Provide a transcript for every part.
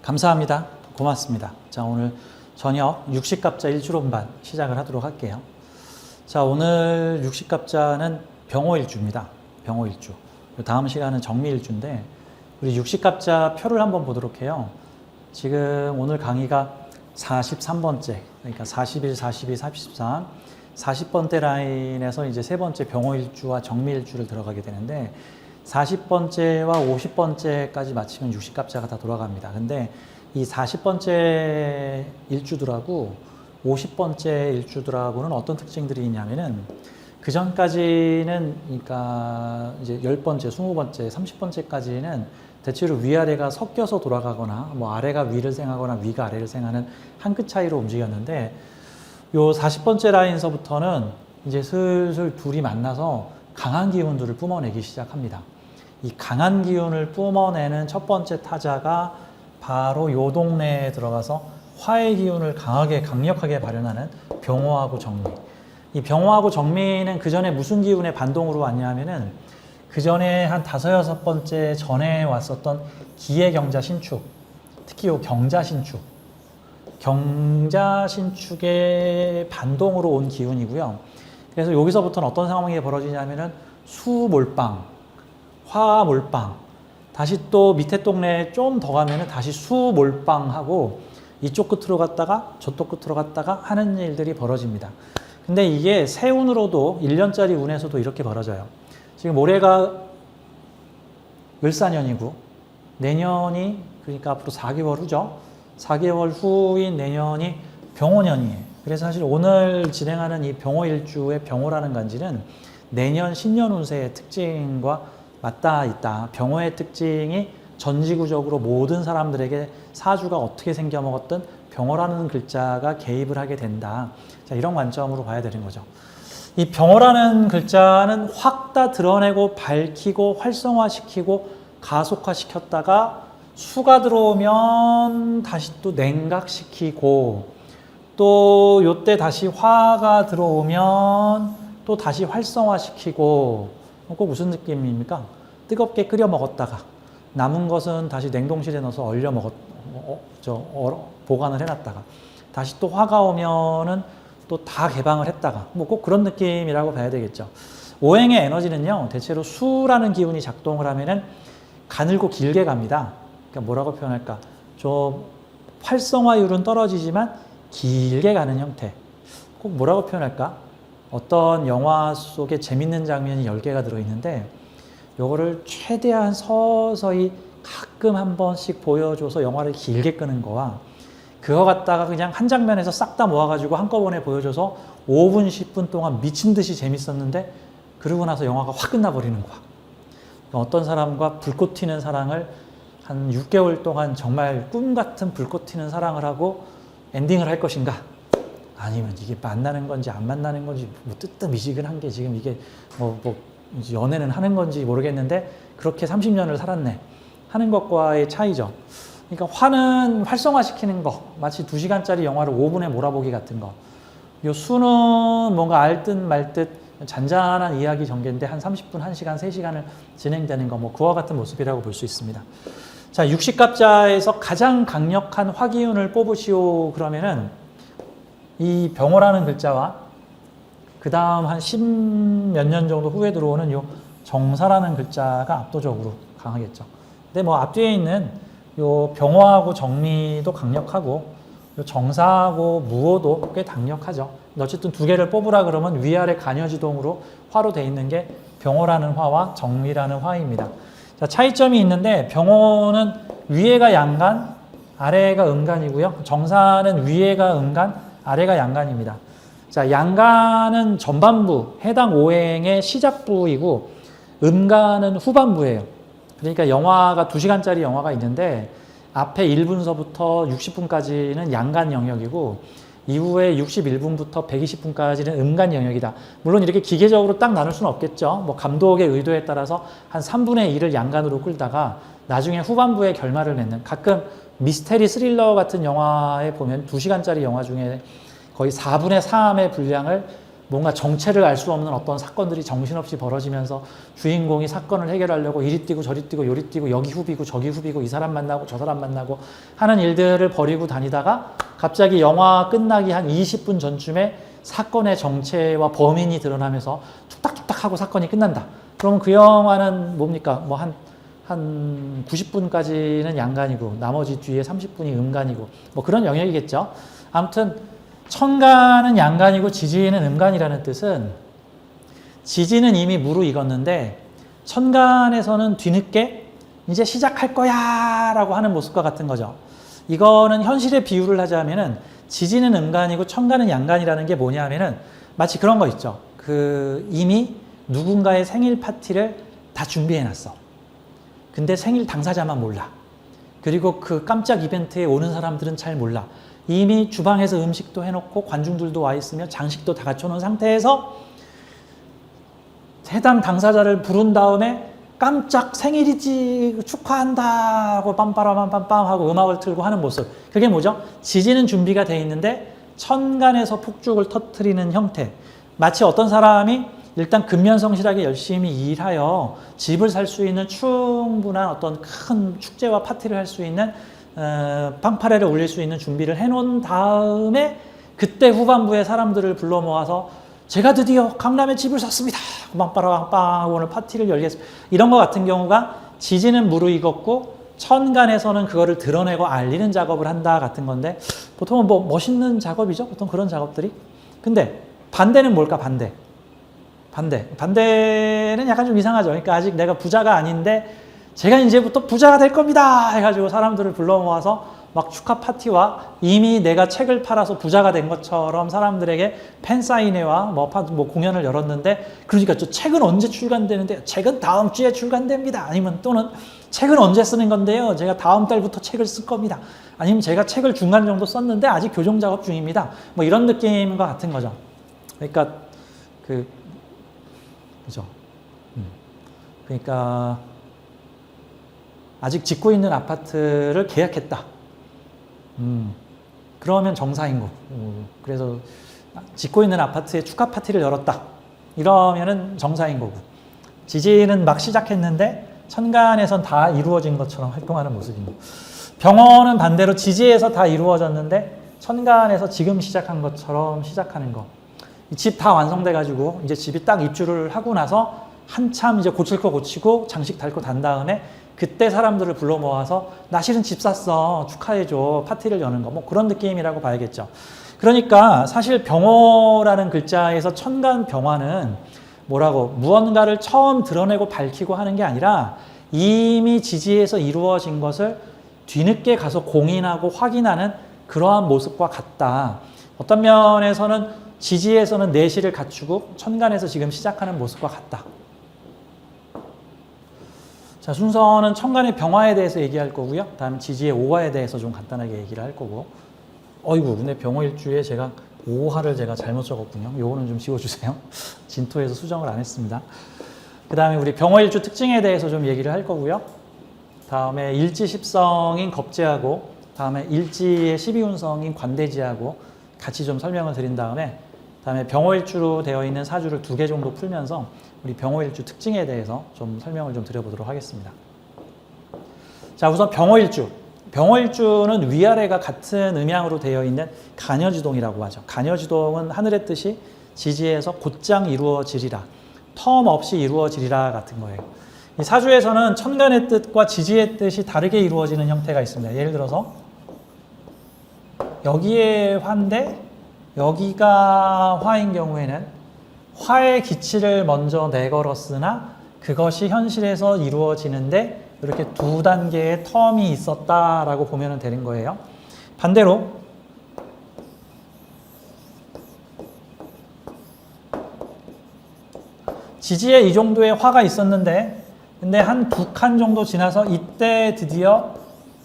감사합니다. 고맙습니다. 자, 오늘 저녁 육식갑자 일주론반 시작을 하도록 할게요. 자, 오늘 육식갑자는 병호일주입니다. 병호일주. 다음 시간은 정미일주인데 우리 육식갑자 표를 한번 보도록 해요. 지금 오늘 강의가 43번째, 그러니까 41, 42, 43, 40번째 라인에서 이제 세 번째 병호일주와 정미일주를 들어가게 되는데 40번째와 50번째까지 마치면 육식갑자가 다 돌아갑니다. 근데 이 40번째 일주들하고 50번째 일주들하고는 어떤 특징들이 있냐면은 그 전까지는 그러니까 이제 10번째, 20번째, 30번째까지는 대체로 위아래가 섞여서 돌아가거나 뭐 아래가 위를 생하거나 위가 아래를 생하는 한 끗 차이로 움직였는데 요 40번째 라인서부터는 이제 슬슬 둘이 만나서 강한 기운들을 뿜어내기 시작합니다. 이 강한 기운을 뿜어내는 첫 번째 타자가 바로 요 동네에 들어가서 화의 기운을 강력하게 발현하는 병호하고 정미. 이 병호하고 정미는 그 전에 무슨 기운의 반동으로 왔냐면은 그 전에 한 5, 6번째 전에 왔었던 기해경자 신축, 특히 요 경자 신축, 경자 신축의 반동으로 온 기운이고요. 그래서 여기서부터는 어떤 상황이 벌어지냐면은 수몰빵, 화몰빵, 다시 또 밑에 동네에 좀 더 가면은 다시 수몰빵하고 이쪽 끝으로 갔다가 저쪽 끝으로 갔다가 하는 일들이 벌어집니다. 근데 이게 새 운으로도 1년짜리 운에서도 이렇게 벌어져요. 지금 올해가 을사년이고 내년이 그러니까 앞으로 4개월 후죠. 4개월 후인 내년이 병호년이에요. 그래서 사실 오늘 진행하는 이 병호일주의 병호라는 간지는 내년 신년 운세의 특징과 맞닿아 있다. 병호의 특징이 전지구적으로 모든 사람들에게 사주가 어떻게 생겨먹었든 병호라는 글자가 개입을 하게 된다. 자, 이런 관점으로 봐야 되는 거죠. 이 병호라는 글자는 확 다 드러내고 밝히고 활성화시키고 가속화시켰다가 수가 들어오면 다시 또 냉각시키고 또 요때 다시 화가 들어오면 또 다시 활성화시키고 꼭 무슨 느낌입니까? 뜨겁게 끓여 먹었다가 남은 것은 다시 냉동실에 넣어서 보관을 해놨다가 다시 또 화가 오면은 또 다 개방을 했다가 뭐 꼭 그런 느낌이라고 봐야 되겠죠. 오행의 에너지는요, 대체로 수라는 기운이 작동을 하면은 가늘고 길게 갑니다. 그러니까 뭐라고 표현할까? 좀 활성화율은 떨어지지만 길게 가는 형태. 꼭 뭐라고 표현할까? 어떤 영화 속에 재밌는 장면이 10개가 들어있는데 요거를 최대한 서서히 가끔 한 번씩 보여줘서 영화를 길게 끄는 거와 그거 갖다가 그냥 한 장면에서 싹 다 모아가지고 한꺼번에 보여줘서 5분, 10분 동안 미친 듯이 재밌었는데 그러고 나서 영화가 확 끝나버리는 거야. 어떤 사람과 불꽃 튀는 사랑을 한 6개월 동안 정말 꿈 같은 불꽃 튀는 사랑을 하고 엔딩을 할 것인가? 아니면 이게 만나는 건지 안 만나는 건지 뭐 뜨뜻미지근한 게 지금 이게 이제 연애는 하는 건지 모르겠는데 그렇게 30년을 살았네 하는 것과의 차이죠. 그러니까 화는 활성화시키는 거, 마치 2시간짜리 영화를 5분에 몰아보기 같은 거. 요 수는 뭔가 알듯 말듯 잔잔한 이야기 전개인데 한 30분, 1시간, 3시간을 진행되는 거, 뭐 그와 같은 모습이라고 볼 수 있습니다. 자, 육식갑자에서 가장 강력한 화기운을 뽑으시오 그러면은 이 병호라는 글자와 그 다음 한 10몇 년 정도 후에 들어오는 요 정사라는 글자가 압도적으로 강하겠죠. 근데 뭐 앞뒤에 있는 요 병호하고 정미도 강력하고 요 정사하고 무호도 꽤 강력하죠. 어쨌든 두 개를 뽑으라 그러면 위아래 간여지동으로 화로 돼 있는 게 병호라는 화와 정미라는 화입니다. 자, 차이점이 있는데 병호는 위에가 양간, 아래가 음간이고요. 정사는 위에가 음간, 아래가 양간입니다. 자, 양간은 전반부, 해당 오행의 시작부이고 음간은 후반부예요. 그러니까 영화가 2시간짜리 영화가 있는데 앞에 1분서부터 60분까지는 양간 영역이고 이후에 61분부터 120분까지는 음간 영역이다. 물론 이렇게 기계적으로 딱 나눌 수는 없겠죠. 뭐 감독의 의도에 따라서 한 3분의 1을 양간으로 끌다가 나중에 후반부에 결말을 맺는, 가끔 미스테리 스릴러 같은 영화에 보면 2시간짜리 영화 중에 거의 4분의 3의 분량을 뭔가 정체를 알 수 없는 어떤 사건들이 정신없이 벌어지면서 주인공이 사건을 해결하려고 이리 뛰고 저리 뛰고 요리 뛰고 여기 후비고 저기 후비고 이 사람 만나고 저 사람 만나고 하는 일들을 벌이고 다니다가 갑자기 영화 끝나기 한 20분 전쯤에 사건의 정체와 범인이 드러나면서 툭딱툭딱 하고 사건이 끝난다. 그러면 그 영화는 뭡니까? 뭐 한 90분까지는 양간이고 나머지 뒤에 30분이 음간이고 뭐 그런 영역이겠죠. 아무튼 천간은 양간이고 지지는 음간이라는 뜻은 지지는 이미 무르익었는데 천간에서는 뒤늦게 이제 시작할 거야 라고 하는 모습과 같은 거죠. 이거는 현실의 비유를 하자면은 지지는 음간이고 천간은 양간이라는 게 뭐냐면은 마치 그런 거 있죠. 이미 누군가의 생일 파티를 다 준비해 놨어. 근데 생일 당사자만 몰라. 그리고 그 깜짝 이벤트에 오는 사람들은 잘 몰라. 이미 주방에서 음식도 해놓고 관중들도 와 있으며 장식도 다 갖춰놓은 상태에서 해당 당사자를 부른 다음에 깜짝 생일이지 축하한다 하고 빰빠라빰빰빰 하고 음악을 틀고 하는 모습. 그게 뭐죠? 지지는 준비가 돼 있는데 천간에서 폭죽을 터뜨리는 형태. 마치 어떤 사람이 일단 근면성실하게 열심히 일하여 집을 살 수 있는 충분한 어떤 큰 축제와 파티를 할 수 있는 빵파레를 올릴 수 있는 준비를 해놓은 다음에 그때 후반부에 사람들을 불러 모아서 제가 드디어 강남에 집을 샀습니다. 빵빠라빵 오늘 파티를 열겠습니다. 이런 것 같은 경우가 지지는 무르익었고 천간에서는 그거를 드러내고 알리는 작업을 한다 같은 건데 보통은 뭐 멋있는 작업이죠. 보통 그런 작업들이. 근데 반대는 뭘까? 반대는 약간 좀 이상하죠. 그러니까 아직 내가 부자가 아닌데 제가 이제부터 부자가 될 겁니다 해가지고 사람들을 불러 모아서 막 축하 파티와 이미 내가 책을 팔아서 부자가 된 것처럼 사람들에게 팬사인회와 뭐 공연을 열었는데 그러니까 저 책은 언제 출간되는데 책은 다음 주에 출간됩니다. 아니면 또는 책은 언제 쓰는 건데요. 제가 다음 달부터 책을 쓸 겁니다. 아니면 제가 책을 중간 정도 썼는데 아직 교정 작업 중입니다. 뭐 이런 느낌과 같은 거죠. 그러니까 그죠. 그러니까 아직 짓고 있는 아파트를 계약했다. 그러면 정사인 거고. 그래서 짓고 있는 아파트에 축하 파티를 열었다. 이러면은 정사인 거고. 지지는 막 시작했는데 천간에선 다 이루어진 것처럼 활동하는 모습입니다. 병원은 반대로 지지에서 다 이루어졌는데 천간에서 지금 시작한 것처럼 시작하는 거. 집 다 완성돼가지고 이제 집이 딱 입주를 하고 나서 한참 이제 고칠 거 고치고 장식 달 거 단 다음에 그때 사람들을 불러 모아서 나 실은 집 샀어 축하해줘 파티를 여는 거 뭐 그런 느낌이라고 봐야겠죠. 그러니까 사실 병호라는 글자에서 천간 병화는 뭐라고 무언가를 처음 드러내고 밝히고 하는 게 아니라 이미 지지에서 이루어진 것을 뒤늦게 가서 공인하고 확인하는 그러한 모습과 같다. 어떤 면에서는 지지에서는 내실을 갖추고 천간에서 지금 시작하는 모습과 같다. 자, 순서는 천간의 병화에 대해서 얘기할 거고요. 다음 지지의 오화에 대해서 좀 간단하게 얘기를 할 거고. 어이구, 근데 병호일주에 제가 오화를 제가 잘못 적었군요. 요거는 좀 지워주세요. 진토에서 수정을 안 했습니다. 그 다음에 우리 병호일주 특징에 대해서 좀 얘기를 할 거고요. 다음에 일지 십성인 겁재하고 다음에 일지의 12운성인 관대지하고 같이 좀 설명을 드린 다음에 병호일주로 되어 있는 사주를 2개 정도 풀면서 우리 병호일주 특징에 대해서 좀 설명을 좀 드려보도록 하겠습니다. 자, 우선 병호일주. 병호일주는 위아래가 같은 음양으로 되어 있는 간여지동이라고 하죠. 간여지동은 하늘의 뜻이 지지에서 곧장 이루어지리라, 텀 없이 이루어지리라 같은 거예요. 이 사주에서는 천간의 뜻과 지지의 뜻이 다르게 이루어지는 형태가 있습니다. 예를 들어서 여기에 화인데 여기가 화인 경우에는 화의 기치를 먼저 내걸었으나 그것이 현실에서 이루어지는데 이렇게 2단계의 텀이 있었다라고 보면 되는 거예요. 반대로 지지에 이 정도의 화가 있었는데 근데 한 2칸 정도 지나서 이때 드디어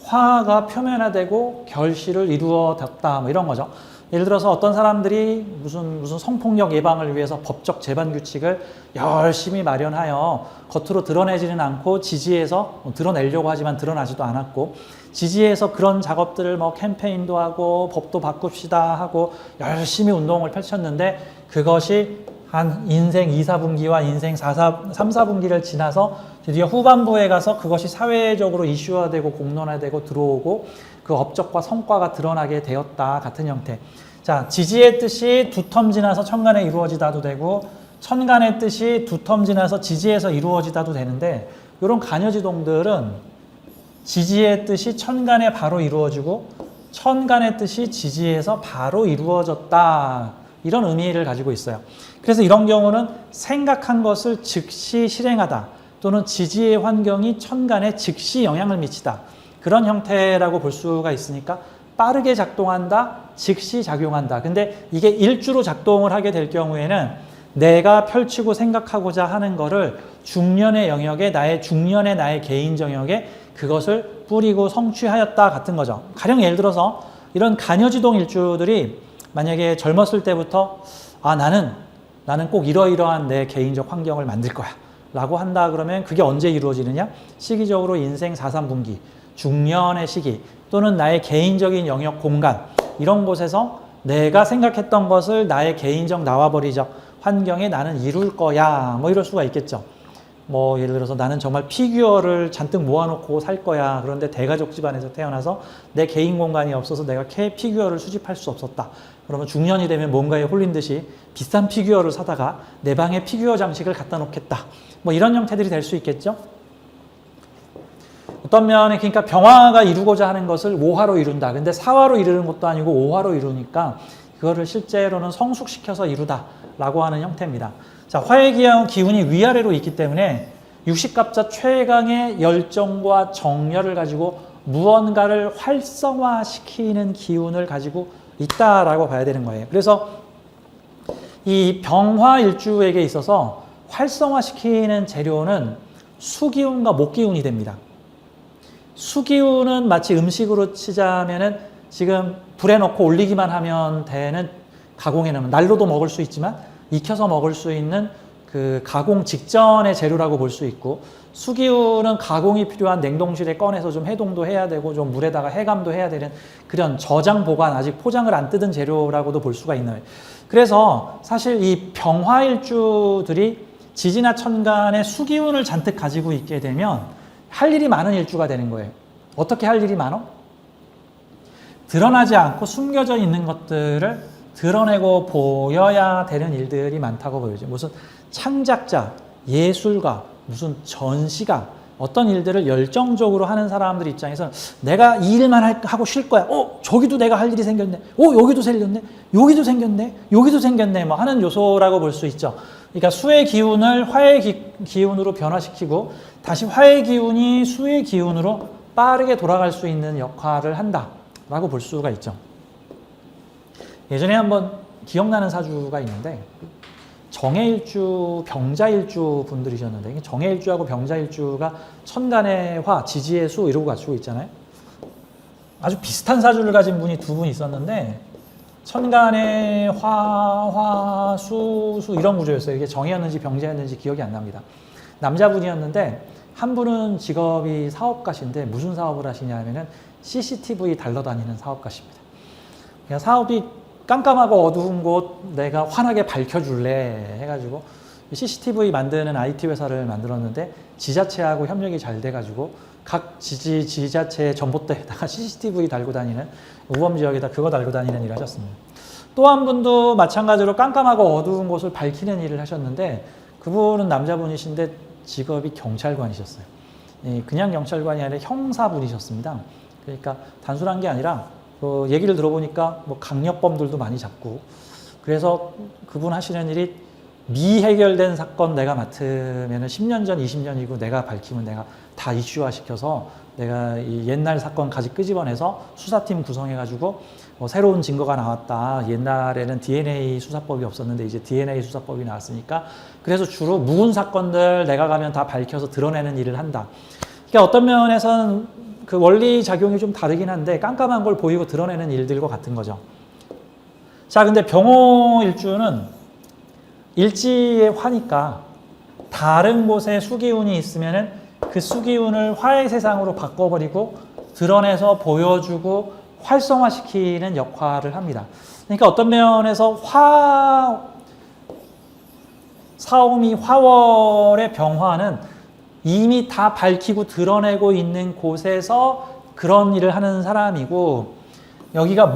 화가 표면화되고 결실을 이루어졌다 뭐 이런 거죠. 예를 들어서 어떤 사람들이 무슨 성폭력 예방을 위해서 법적 재반 규칙을 열심히 마련하여 겉으로 드러내지는 않고 지지에서 드러내려고 하지만 드러나지도 않았고 지지에서 그런 작업들을 뭐 캠페인도 하고 법도 바꿉시다 하고 열심히 운동을 펼쳤는데 그것이 한 인생 2, 4분기와 인생 3, 4분기를 지나서 드디어 후반부에 가서 그것이 사회적으로 이슈화되고 공론화되고 들어오고 그 업적과 성과가 드러나게 되었다 같은 형태. 자, 지지의 뜻이 두 텀 지나서 천간에 이루어지다도 되고 천간의 뜻이 두 텀 지나서 지지에서 이루어지다도 되는데 이런 간여지동들은 지지의 뜻이 천간에 바로 이루어지고 천간의 뜻이 지지에서 바로 이루어졌다. 이런 의미를 가지고 있어요. 그래서 이런 경우는 생각한 것을 즉시 실행하다 또는 지지의 환경이 천간에 즉시 영향을 미치다. 그런 형태라고 볼 수가 있으니까 빠르게 작동한다, 즉시 작용한다. 근데 이게 일주로 작동을 하게 될 경우에는 내가 펼치고 생각하고자 하는 거를 중년의 영역에 중년의 나의 개인 정역에 그것을 뿌리고 성취하였다 같은 거죠. 가령 예를 들어서 이런 간여지동 일주들이 만약에 젊었을 때부터 나는 꼭 이러이러한 내 개인적 환경을 만들 거야 라고 한다 그러면 그게 언제 이루어지느냐? 시기적으로 인생 4, 3분기, 중년의 시기 또는 나의 개인적인 영역 공간 이런 곳에서 내가 생각했던 것을 나의 개인적 나와버리적 환경에 나는 이룰 거야 뭐 이럴 수가 있겠죠. 뭐 예를 들어서 나는 정말 피규어를 잔뜩 모아놓고 살 거야. 그런데 대가족 집안에서 태어나서 내 개인 공간이 없어서 내가 피규어를 수집할 수 없었다. 그러면 중년이 되면 뭔가에 홀린 듯이 비싼 피규어를 사다가 내 방에 피규어 장식을 갖다 놓겠다. 뭐 이런 형태들이 될 수 있겠죠. 어떤 면에 그러니까 병화가 이루고자 하는 것을 5화로 이룬다. 근데 4화로 이루는 것도 아니고 5화로 이루니까 그거를 실제로는 성숙시켜서 이루다 라고 하는 형태입니다. 자, 화의 기운이 위아래로 있기 때문에 육식갑자 최강의 열정과 정열을 가지고 무언가를 활성화시키는 기운을 가지고 있다라고 봐야 되는 거예요. 그래서 이 병화일주에게 있어서 활성화시키는 재료는 수기운과 목기운이 됩니다. 수기운은 마치 음식으로 치자면은 지금 불에 넣고 올리기만 하면 되는 가공해 놓으면 날로도 먹을 수 있지만 익혀서 먹을 수 있는 그 가공 직전의 재료라고 볼 수 있고 수기운은 가공이 필요한 냉동실에 꺼내서 좀 해동도 해야 되고 좀 물에다가 해감도 해야 되는 그런 저장 보관 아직 포장을 안 뜯은 재료라고도 볼 수가 있는 거예요. 그래서 사실 이 병화일주들이 지지나 천간에 수기운을 잔뜩 가지고 있게 되면 할 일이 많은 일주가 되는 거예요. 어떻게 할 일이 많어? 드러나지 않고 숨겨져 있는 것들을 드러내고 보여야 되는 일들이 많다고 보여요. 무슨 창작자, 예술가, 무슨 전시가 어떤 일들을 열정적으로 하는 사람들 입장에서는 내가 이 일만 하고 쉴 거야. 저기도 내가 할 일이 생겼네. 여기도 생겼네. 여기도 생겼네. 여기도 생겼네. 뭐 하는 요소라고 볼 수 있죠. 그러니까 수의 기운을 화의 기운으로 변화시키고 다시 화의 기운이 수의 기운으로 빠르게 돌아갈 수 있는 역할을 한다라고 볼 수가 있죠. 예전에 한번 기억나는 사주가 있는데 정해일주, 병자일주 분들이셨는데 정해일주하고 병자일주가 천간의 화, 지지의 수 이러고 갖추고 있잖아요. 아주 비슷한 사주를 가진 분이 두 분 있었는데 천간의 화, 수 이런 구조였어요. 이게 정해였는지 병자였는지 기억이 안 납니다. 남자분이었는데 한 분은 직업이 사업가신데 무슨 사업을 하시냐 하면은 CCTV 달러다니는 사업가십니다. 그냥 사업이 깜깜하고 어두운 곳 내가 환하게 밝혀줄래 해가지고 CCTV 만드는 IT 회사를 만들었는데 지자체하고 협력이 잘 돼가지고 각 지자체 전봇대에다가 CCTV 달고 다니는 우범 지역에다 그거 달고 다니는 일을 하셨습니다. 또 한 분도 마찬가지로 깜깜하고 어두운 곳을 밝히는 일을 하셨는데 그분은 남자분이신데 직업이 경찰관이셨어요. 그냥 경찰관이 아니라 형사분이셨습니다. 그러니까 단순한 게 아니라 얘기를 들어보니까 뭐 강력범들도 많이 잡고 그래서 그분 하시는 일이 미해결된 사건 내가 맡으면 10년 전, 20년이고 내가 밝히면 내가 다 이슈화 시켜서 내가 이 옛날 사건까지 끄집어내서 수사팀 구성해가지고 새로운 증거가 나왔다. 옛날에는 DNA 수사법이 없었는데 이제 DNA 수사법이 나왔으니까 그래서 주로 묵은 사건들 내가 가면 다 밝혀서 드러내는 일을 한다. 그러니까 어떤 면에서는 그 원리 작용이 좀 다르긴 한데 깜깜한 걸 보이고 드러내는 일들과 같은 거죠. 자, 근데 병호일주는 일지의 화니까 다른 곳에 수기운이 있으면은 그 수기운을 화의 세상으로 바꿔버리고 드러내서 보여주고 활성화시키는 역할을 합니다. 그러니까 어떤 면에서 사오미 화월의 병화는 이미 다 밝히고 드러내고 있는 곳에서 그런 일을 하는 사람이고, 여기가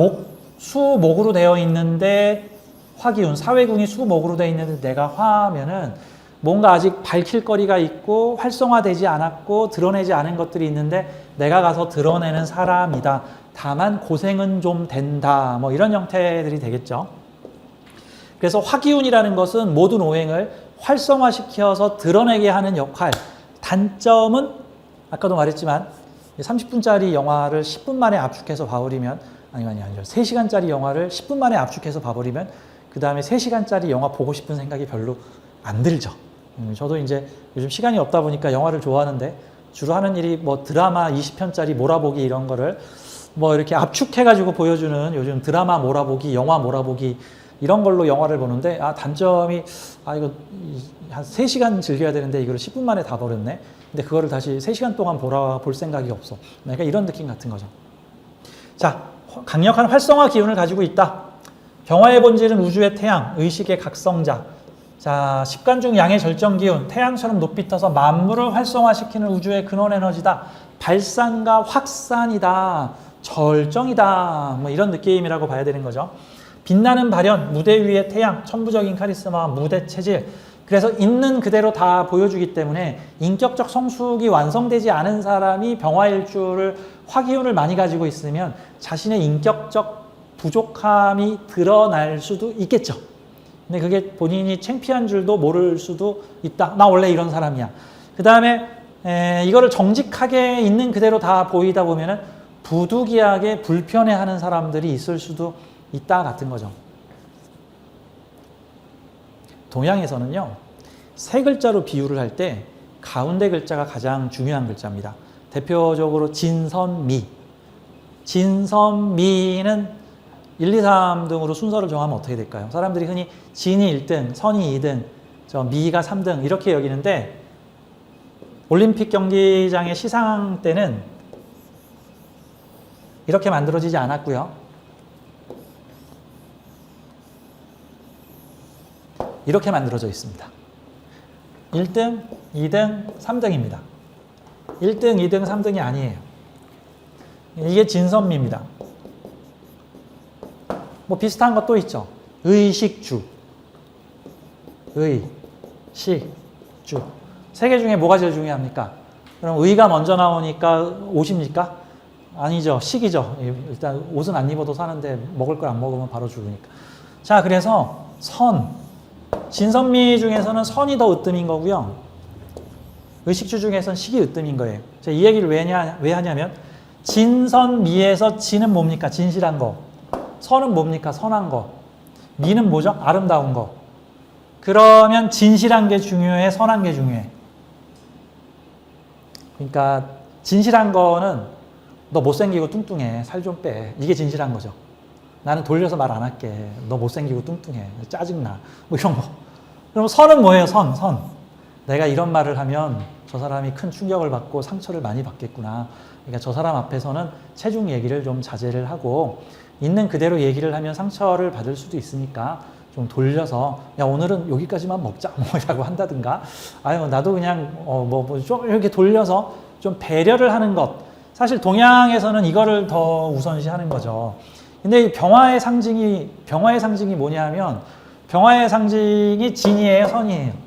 수목으로 되어 있는데 화기운, 사회궁이 수목으로 되어 있는데 내가 화하면은 뭔가 아직 밝힐 거리가 있고 활성화되지 않았고 드러내지 않은 것들이 있는데 내가 가서 드러내는 사람이다. 다만 고생은 좀 된다. 뭐 이런 형태들이 되겠죠. 그래서 화기운이라는 것은 모든 오행을 활성화시켜서 드러내게 하는 역할. 단점은 아까도 말했지만 30분짜리 영화를 10분 만에 압축해서 봐버리면, 아니요 3시간짜리 영화를 10분 만에 압축해서 봐버리면 그 다음에 3시간짜리 영화 보고 싶은 생각이 별로 안 들죠. 저도 이제 요즘 시간이 없다 보니까 영화를 좋아하는데 주로 하는 일이 뭐 드라마 20편짜리 몰아보기 이런 거를 뭐 이렇게 압축해가지고 보여주는 요즘 드라마 몰아보기, 영화 몰아보기 이런 걸로 영화를 보는데, 단점이 이거 한 3시간 즐겨야 되는데 이걸 10분 만에 다 버렸네. 근데 그거를 다시 3시간 동안 볼 생각이 없어. 그러니까 이런 느낌 같은 거죠. 자, 강력한 활성화 기운을 가지고 있다. 병화의 본질은 우주의 태양, 의식의 각성자. 자, 십간 중 양의 절정 기운, 태양처럼 높이 떠서 만물을 활성화시키는 우주의 근원 에너지다. 발산과 확산이다. 절정이다. 뭐 이런 느낌이라고 봐야 되는 거죠. 빛나는 발현, 무대 위의 태양, 천부적인 카리스마, 무대 체질. 그래서 있는 그대로 다 보여주기 때문에 인격적 성숙이 완성되지 않은 사람이 병화일주를 화기운을 많이 가지고 있으면 자신의 인격적 부족함이 드러날 수도 있겠죠. 근데 그게 본인이 창피한 줄도 모를 수도 있다. 나 원래 이런 사람이야. 그 다음에 이거를 정직하게 있는 그대로 다 보이다 보면은 부득이하게 불편해하는 사람들이 있을 수도 있다 같은 거죠. 동양에서는요, 세 글자로 비유를 할 때 가운데 글자가 가장 중요한 글자입니다. 대표적으로 진선미. 진선미는 1, 2, 3 등으로 순서를 정하면 어떻게 될까요? 사람들이 흔히 진이 1등, 선이 2등, 미가 3등 이렇게 여기는데, 올림픽 경기장의 시상 때는 이렇게 만들어지지 않았고요. 이렇게 만들어져 있습니다. 1등, 2등, 3등입니다. 1등, 2등, 3등이 아니에요. 이게 진선미입니다. 뭐 비슷한 것도 있죠. 의식주. 의, 식, 주. 세 개 중에 뭐가 제일 중요합니까? 그럼 의가 먼저 나오니까 옷입니까? 아니죠. 식이죠. 일단 옷은 안 입어도 사는데 먹을 걸 안 먹으면 바로 죽으니까. 자, 그래서 선. 진선미 중에서는 선이 더 으뜸인 거고요. 의식주 중에서는 식이 으뜸인 거예요. 제가 이 얘기를 왜 하냐면, 진선미에서 진은 뭡니까? 진실한 거. 선은 뭡니까? 선한 거. 미는 뭐죠? 아름다운 거. 그러면 진실한 게 중요해? 선한 게 중요해? 그러니까 진실한 거는 너 못생기고 뚱뚱해. 살 좀 빼. 이게 진실한 거죠. 나는 돌려서 말 안 할게. 너 못생기고 뚱뚱해. 짜증나. 뭐 이런 거. 그럼 선은 뭐예요? 선. 내가 이런 말을 하면 저 사람이 큰 충격을 받고 상처를 많이 받겠구나. 그러니까 저 사람 앞에서는 체중 얘기를 좀 자제를 하고 있는 그대로 얘기를 하면 상처를 받을 수도 있으니까 좀 돌려서, 야, 오늘은 여기까지만 먹자. 뭐 이라고 한다든가. 아유, 나도 그냥 좀 이렇게 돌려서 좀 배려를 하는 것. 사실 동양에서는 이거를 더 우선시하는 거죠. 근데 병화의 상징이 뭐냐 하면, 병화의 상징이 진이에요, 선이에요?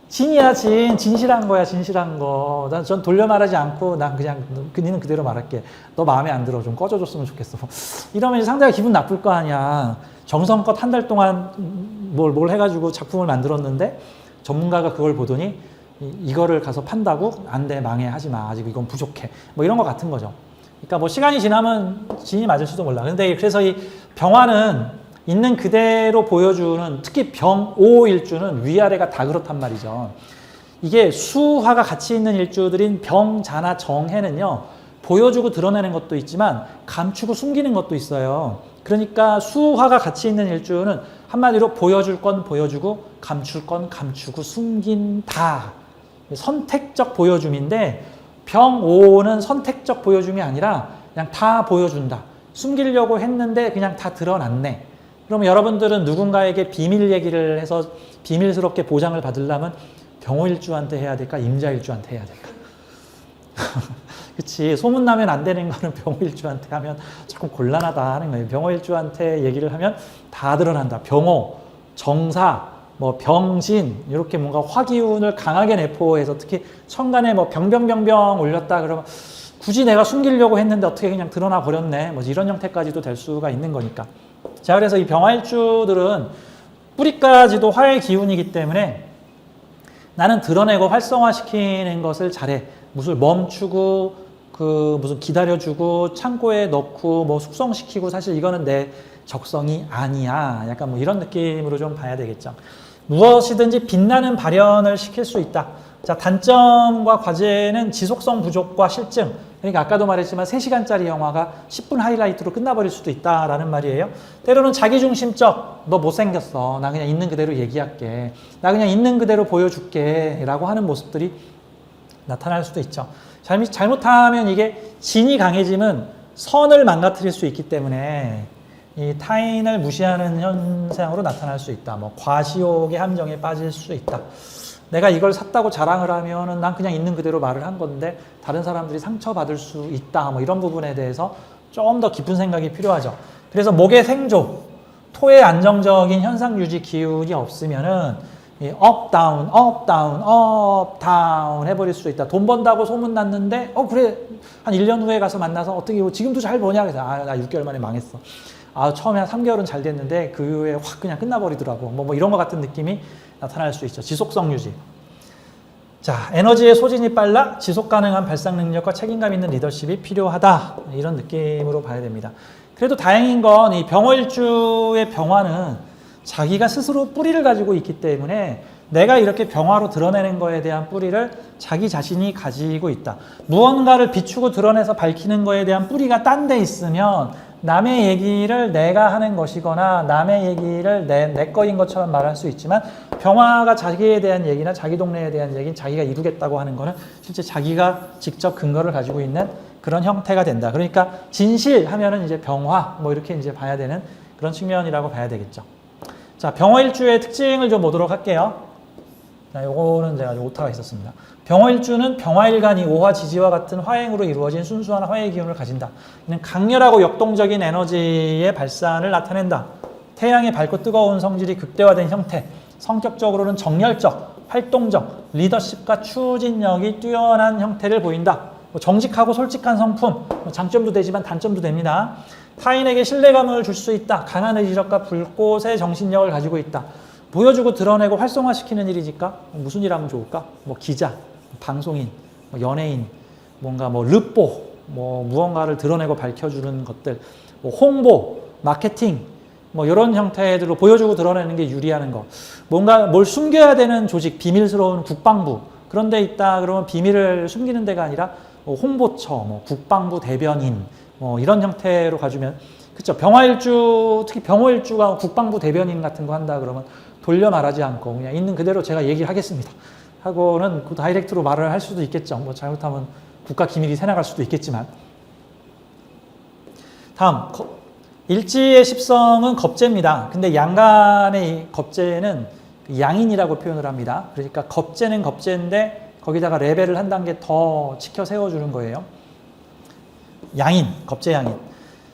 진이야, 진. 진실한 거야, 진실한 거. 전 돌려 말하지 않고, 난 그냥 니는 그대로 말할게. 너 마음에 안 들어. 좀 꺼져줬으면 좋겠어. 이러면 상대가 기분 나쁠 거 아니야. 정성껏 한 달 동안 뭘 해가지고 작품을 만들었는데 전문가가 그걸 보더니 이거를 가서 판다고? 안 돼, 망해, 하지 마. 아직 이건 부족해. 뭐 이런 거 같은 거죠. 그러니까 뭐 시간이 지나면 진이 맞을 수도 몰라. 근데 그래서 이 병화는 있는 그대로 보여주는, 특히 병오일주는 위아래가 다 그렇단 말이죠. 이게 수화가 같이 있는 일주들인 병, 자나, 정해는요, 보여주고 드러내는 것도 있지만 감추고 숨기는 것도 있어요. 그러니까 수화가 같이 있는 일주는 한마디로 보여줄 건 보여주고 감출 건 감추고 숨긴다. 선택적 보여줌인데, 병오는 선택적 보여줌이 아니라 그냥 다 보여준다. 숨기려고 했는데 그냥 다 드러났네. 그러면 여러분들은 누군가에게 비밀 얘기를 해서 비밀스럽게 보장을 받으려면 병호일주한테 해야 될까? 임자일주한테 해야 될까? 그치. 소문나면 안 되는 거는 병호일주한테 하면 조금 곤란하다 하는 거예요. 병호일주한테 얘기를 하면 다 드러난다. 병호, 정사, 뭐 병신 이렇게 뭔가 화기운을 강하게 내포해서 특히 천간에 뭐 병병병병 올렸다 그러면 굳이 내가 숨기려고 했는데 어떻게 그냥 드러나 버렸네. 뭐 이런 형태까지도 될 수가 있는 거니까. 자, 그래서 이 병화일주들은 뿌리까지도 화의 기운이기 때문에 나는 드러내고 활성화시키는 것을 잘해. 무슨 멈추고 무슨 기다려주고 창고에 넣고 뭐 숙성시키고 사실 이거는 내 적성이 아니야. 약간 뭐 이런 느낌으로 좀 봐야 되겠죠. 무엇이든지 빛나는 발현을 시킬 수 있다. 자, 단점과 과제는 지속성 부족과 실증. 그러니까 아까도 말했지만 3시간짜리 영화가 10분 하이라이트로 끝나버릴 수도 있다라는 말이에요. 때로는 자기중심적, 너 못생겼어. 나 그냥 있는 그대로 얘기할게. 나 그냥 있는 그대로 보여줄게. 라고 하는 모습들이 나타날 수도 있죠. 잘못하면 이게 진이 강해지면 선을 망가뜨릴 수 있기 때문에 이 타인을 무시하는 현상으로 나타날 수 있다. 뭐 과시욕의 함정에 빠질 수 있다. 내가 이걸 샀다고 자랑을 하면은 난 그냥 있는 그대로 말을 한 건데 다른 사람들이 상처받을 수 있다. 뭐 이런 부분에 대해서 좀 더 깊은 생각이 필요하죠. 그래서 목의 생조, 토의 안정적인 현상 유지 기운이 없으면은 업, 다운, 업, 다운, 업, 다운 해버릴 수 있다. 돈 번다고 소문났는데 그래 한 1년 후에 가서 만나서 어떻게 지금도 잘 버냐? 그래서 나 6개월 만에 망했어. 처음에 한 3개월은 잘 됐는데 그 후에 확 그냥 끝나버리더라고. 뭐 이런 것 같은 느낌이 나타날 수 있죠. 지속성 유지. 자, 에너지의 소진이 빨라 지속 가능한 발상 능력과 책임감 있는 리더십이 필요하다. 이런 느낌으로 봐야 됩니다. 그래도 다행인 건 이 병화일주의 병화는 자기가 스스로 뿌리를 가지고 있기 때문에 내가 이렇게 병화로 드러내는 거에 대한 뿌리를 자기 자신이 가지고 있다. 무언가를 비추고 드러내서 밝히는 거에 대한 뿌리가 딴 데 있으면 남의 얘기를 내가 하는 것이거나 남의 얘기를 내 거인 것처럼 말할 수 있지만 병화가 자기에 대한 얘기나 자기 동네에 대한 얘기는 자기가 이루겠다고 하는 거는 실제 자기가 직접 근거를 가지고 있는 그런 형태가 된다. 그러니까 진실하면은 이제 병화 뭐 이렇게 이제 봐야 되는 그런 측면이라고 봐야 되겠죠. 자, 병화일주의 특징을 좀 보도록 할게요. 자, 요거는 제가 오타가 있었습니다. 병화일주는 병화일간이 오화 지지와 같은 화행으로 이루어진 순수한 화의 기운을 가진다. 이는 강렬하고 역동적인 에너지의 발산을 나타낸다. 태양의 밝고 뜨거운 성질이 극대화된 형태, 성격적으로는 정열적, 활동적, 리더십과 추진력이 뛰어난 형태를 보인다. 정직하고 솔직한 성품, 장점도 되지만 단점도 됩니다. 타인에게 신뢰감을 줄 수 있다. 강한 의지력과 불꽃의 정신력을 가지고 있다. 보여주고 드러내고 활성화시키는 일이니까 무슨 일 하면 좋을까? 뭐 기자, 방송인, 뭐 연예인, 뭔가 뭐 르뽀, 뭐 무언가를 드러내고 밝혀주는 것들, 뭐 홍보, 마케팅, 뭐 이런 형태들로 보여주고 드러내는 게 유리하는 거. 뭔가 뭘 숨겨야 되는 조직, 비밀스러운 국방부 그런 데 있다 그러면 비밀을 숨기는 데가 아니라 홍보처, 뭐 국방부 대변인, 뭐 이런 형태로 가주면 그렇죠. 병화일주, 특히 병호일주가 국방부 대변인 같은 거 한다 그러면 돌려 말하지 않고 그냥 있는 그대로 제가 얘기를 하겠습니다 하고는 그 다이렉트로 말을 할 수도 있겠죠. 뭐 잘못하면 국가 기밀이 새나갈 수도 있겠지만. 다음, 일지의 십성은 겁재입니다. 근데 양간의 겁재는 양인이라고 표현을 합니다. 그러니까 겁재는 겁재인데 거기다가 레벨을 한 단계 더 치켜 세워주는 거예요. 양인, 겁재 양인.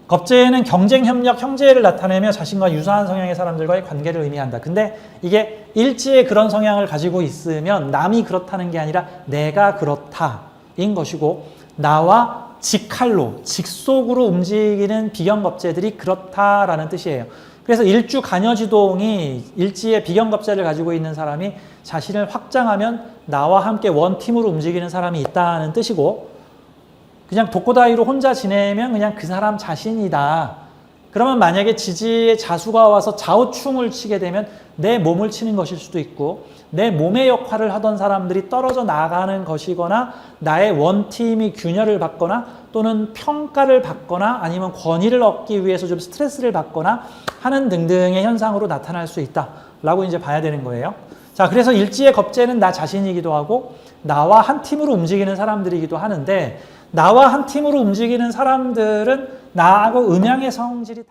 겁재는 경쟁, 협력, 형제를 나타내며 자신과 유사한 성향의 사람들과의 관계를 의미한다. 근데 이게 일지에 그런 성향을 가지고 있으면 남이 그렇다는 게 아니라 내가 그렇다인 것이고 나와 직할로, 직속으로 움직이는 비경겁재들이 그렇다라는 뜻이에요. 그래서 일주 간여지동이 일지의 비경겁재를 가지고 있는 사람이 자신을 확장하면 나와 함께 원팀으로 움직이는 사람이 있다는 뜻이고 그냥 독고다이로 혼자 지내면 그냥 그 사람 자신이다. 그러면 만약에 지지의 자수가 와서 좌우충을 치게 되면 내 몸을 치는 것일 수도 있고 내 몸의 역할을 하던 사람들이 떨어져 나가는 것이거나 나의 원팀이 균열을 받거나 또는 평가를 받거나 아니면 권위를 얻기 위해서 좀 스트레스를 받거나 하는 등등의 현상으로 나타날 수 있다라고 이제 봐야 되는 거예요. 자, 그래서 일지의 겁재는 나 자신이기도 하고 나와 한 팀으로 움직이는 사람들이기도 하는데 나와 한 팀으로 움직이는 사람들은 나하고 음양의 성질이